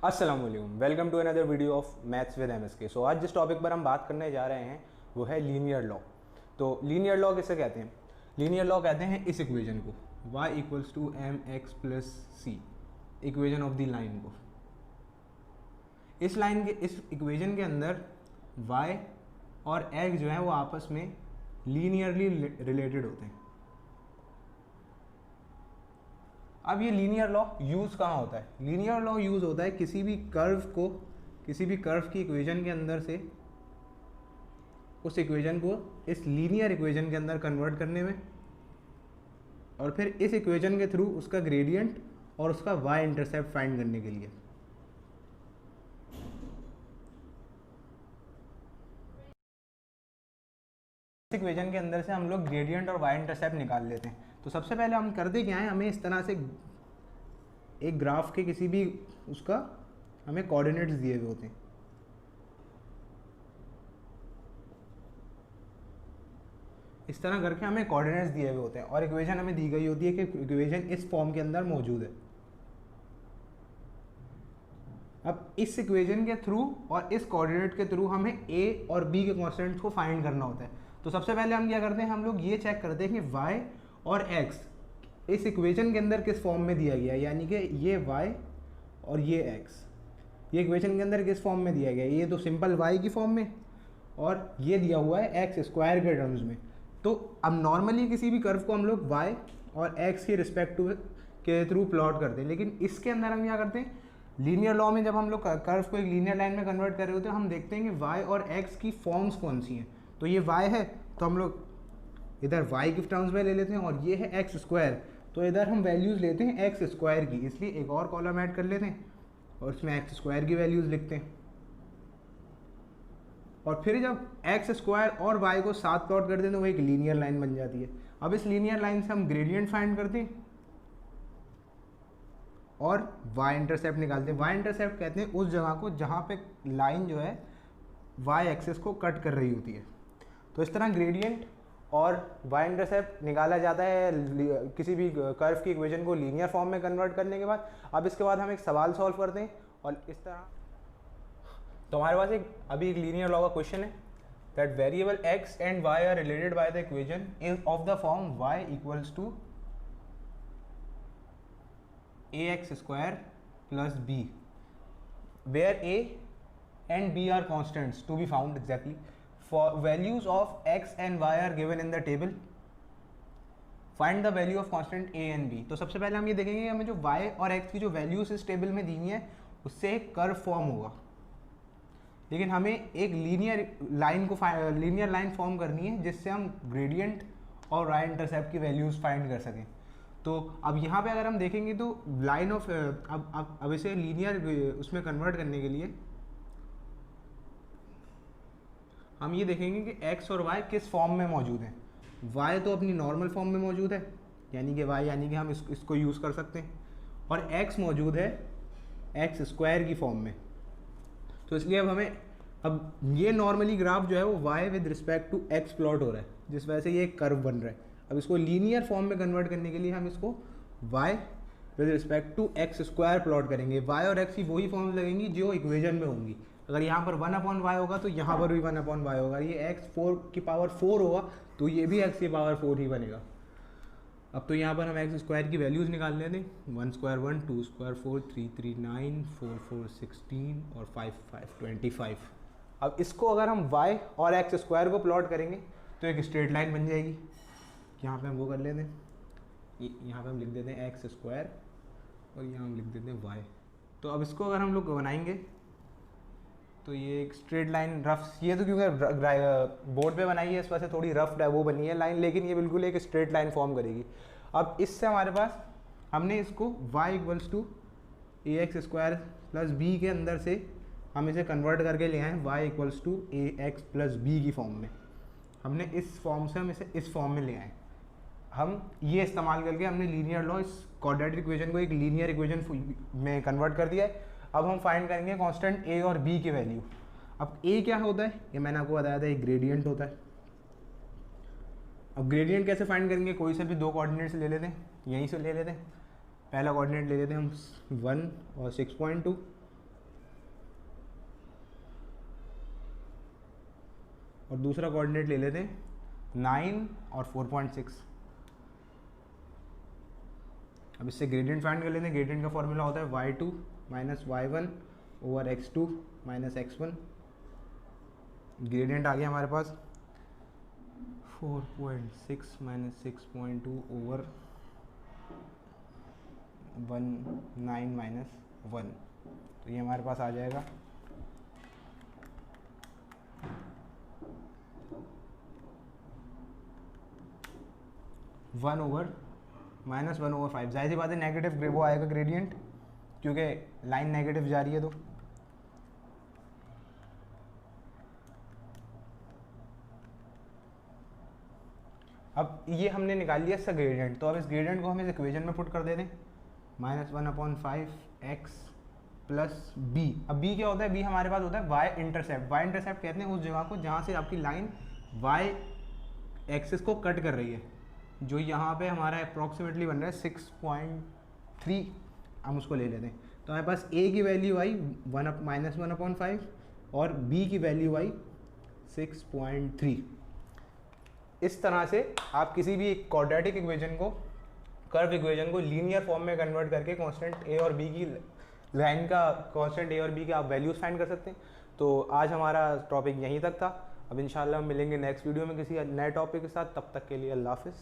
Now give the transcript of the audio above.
अस्सलाम वालेकुम, welcome to another video of maths with MSK. So आज जिस टॉपिक पर हम बात करने जा रहे हैं वो है लीनियर लॉ। तो लीनियर लॉ किसे कहते हैं? लीनियर लॉ कहते हैं इस इक्वेशन को, y equals to M X plus C, equation of the line को। इस इक्वेशन के अंदर y और x जो है वो आपस में लीनियरली रिलेटेड होते हैं। अब ये लीनियर लॉ यूज़ कहाँ होता है? लीनियर लॉ यूज़ होता है किसी भी कर्व की इक्वेशन के अंदर से उस इक्वेशन को इस लीनियर इक्वेशन के अंदर कन्वर्ट करने में, और फिर इस इक्वेशन के थ्रू उसका ग्रेडियंट और उसका y इंटरसेप्ट फाइंड करने के लिए। इस इक्वेशन के अंदर से हम लोग ग्रेडियंट और y इंटरसेप्ट निकाल लेते हैं। तो सबसे पहले हम करते क्या है, हमें इस तरह से एक ग्राफ के किसी भी उसका हमें कोऑर्डिनेट्स दिए हुए होते हैं। इस तरह करके हमें कोऑर्डिनेट्स दिए हुए होते हैं और इक्वेशन हमें दी गई होती है कि इक्वेशन इस फॉर्म के अंदर मौजूद है। अब इस इक्वेशन के थ्रू और इस कोऑर्डिनेट के थ्रू हमें a और b के कॉन्स्टेंट्स को फाइंड करना होता है। तो सबसे पहले हम क्या करते हैं, हम लोग ये चेक करते हैं कि y और x इस इक्वेशन के अंदर किस फॉर्म में दिया गया है, यानी कि ये y और ये x ये इक्वेशन के अंदर किस फॉर्म में दिया गया है। ये तो सिंपल y की फॉर्म में और ये दिया हुआ है एक्स स्क्वायर के टर्म्स में। तो अब नॉर्मली किसी भी कर्व को हम लोग y और x के रिस्पेक्टिव के थ्रू प्लॉट करते हैं, लेकिन इसके अंदर हम क्या करते हैं, लीनियर लॉ में जब हम लोग कर्व को एक लीनियर लाइन में कन्वर्ट कर रहे होते हैं, हम देखते हैं कि y और x की फॉर्म्स कौन सी हैं। तो ये y है तो हम लोग इधर y की टर्म्स में ले लेते हैं, और ये है एक्स स्क्वायर तो इधर हम वैल्यूज़ लेते हैं एक्स स्क्वायर की, इसलिए एक और कॉलम ऐड कर लेते हैं और इसमें एक्स स्क्वायर की वैल्यूज़ लिखते हैं। और फिर जब एक्स स्क्वायर और y को साथ प्लॉट करते हैं तो वो एक लीनियर लाइन बन जाती है। अब इस लीनियर लाइन से हम ग्रेडियंट फाइंड करते हैं और y इंटरसेप्ट निकालते हैं। y इंटरसेप्ट कहते हैं उस जगह को जहाँ पे लाइन जो है y एक्सिस को कट कर रही होती है। तो इस तरह ग्रेडियंट और y इंटरसेप्ट निकाला जाता है किसी भी कर्व की इक्वेशन को लीनियर फॉर्म में कन्वर्ट करने के बाद। अब इसके बाद हम एक सवाल सॉल्व करते हैं और इस तरह तो हमारे पास अभी एक लीनियर लॉ का क्वेश्चन है that variable x and y are related by the equation is of the form y equals to ax square plus b where a and b are constants to be found exactly. For values of x and y are given in the table. Find the value of constant a and b. तो सबसे पहले हम ये देखेंगे कि हमें जो y और x की जो वैल्यूज इस टेबल में दी हैं उससे एक कर्व फॉर्म होगा, लेकिन हमें एक लीनियर लाइन फॉर्म करनी है जिससे हम ग्रेडियंट और y इंटरसेप्ट की वैल्यूज फाइंड कर सकें। तो अब यहाँ पे अगर हम देखेंगे तो लाइन ऑफ अब इसे लीनियर उसमें कन्वर्ट करने के लिए हम ये देखेंगे कि x और y किस फॉर्म में मौजूद हैं। y तो अपनी नॉर्मल फॉर्म में मौजूद है, यानी कि y यानी कि हम इसको यूज़ कर सकते हैं, और x मौजूद है एक्स स्क्वायर की फॉर्म में। तो इसलिए अब ये नॉर्मली ग्राफ जो है वो y with respect to x plot हो रहा है, जिस वजह से ये एक कर्व बन रहा है। अब इसको लीनियर फॉर्म में कन्वर्ट करने के लिए हम इसको y with respect to X square plot करेंगे। y और x की वही फॉर्म लगेंगी जो इक्वेशन में होंगी। अगर यहाँ पर 1/y होगा तो यहाँ पर भी 1/y होगा। ये x 4 की पावर 4 होगा तो ये भी x की पावर 4 ही बनेगा। अब तो यहाँ पर हम एक्स स्क्वायर की वैल्यूज़ निकाल लेते हैं। 1 स्क्वायर 1, 2 स्क्वायर 4, 3 3 9, 4 4 16 और 5 5 25। अब इसको अगर हम y और एक्स स्क्वायर को प्लॉट करेंगे तो एक स्ट्रेट लाइन बन जाएगी। यहाँ पे हम वो कर लेते हैं, यहाँ पे हम लिख देते हैं एक्स स्क्वायर और यहाँ हम लिख देते हैं y। तो अब इसको अगर हम लोग बनाएंगे तो ये एक स्ट्रेट लाइन रफ, ये तो क्योंकि बोर्ड पे बनाई है इस वजह से थोड़ी रफ वो बनी है लाइन, लेकिन ये बिल्कुल एक स्ट्रेट लाइन फॉर्म करेगी। अब इससे हमारे पास हमने इसको y equals to A X square plus B के अंदर से हम इसे कन्वर्ट करके ले आए y equals to A X plus B की फॉर्म में। हमने इस फॉर्म से हम इसे इस फॉर्म में ले आए। हम ये इस्तेमाल करके हमने लीनियर लॉ इस क्वाड्रेटिक इक्वेशन को एक लीनियर इक्वेशन में कन्वर्ट कर दिया है। अब हम फाइंड करेंगे कांस्टेंट a और b की वैल्यू। अब a क्या होता है, ये मैंने आपको बताया था, एक ग्रेडियंट होता है। अब ग्रेडियंट कैसे फाइंड करेंगे, कोई से भी दो कोऑर्डिनेट्स ले लेते हैं, यहीं से ले लेते हैं। पहला कोऑर्डिनेट ले लेते हैं हम 1 और 6.2 और दूसरा कोऑर्डिनेट ले लेते हैं 9 और 4.6। अब इससे ग्रेडियंट फाइंड कर लेते हैं। ग्रेडियंट का फॉर्मूला होता है y2 minus y1 over x2 minus x1। Gradient आ गया हमारे पास 4.6 माइनस 6.2 ओवर 9 माइनस 1, तो ये हमारे पास आ जाएगा 1 ओवर माइनस 1 ओवर 5। जाहिर सी बात है नेगेटिव वो आएगा ग्रेडियंट, क्योंकि लाइन नेगेटिव जा रही है। तो अब ये हमने निकाल लिया इसका ग्रेडियंट, तो अब इस ग्रेडियंट को हम इस इक्वेशन में पुट कर देते हैं -1/5 x प्लस बी। अब बी क्या होता है? बी हमारे पास होता है वाई इंटरसेप्ट। वाई इंटरसेप्ट कहते हैं उस जगह को जहाँ से आपकी लाइन वाई एक्सिस को कट कर रही है, जो यहाँ पे हमारा अप्रॉक्सीमेटली बन रहा है 6.3। हम उसको ले लेते हैं, तो हमारे पास a की वैल्यू आई -1/5 और b की वैल्यू आई 6.3। इस तरह से आप किसी भी क्वाड्रेटिक इक्वेशन को, कर्व इक्वेशन को लीनियर फॉर्म में कन्वर्ट करके कांस्टेंट a और b की लाइन का, कांस्टेंट a और b के आप वैल्यूज फाइंड कर सकते हैं। तो आज हमारा टॉपिक यहीं तक था। अब इंशाल्लाह हम मिलेंगे नेक्स्ट वीडियो में किसी नए टॉपिक के साथ। तब तक के लिए अल्लाह हाफिज़।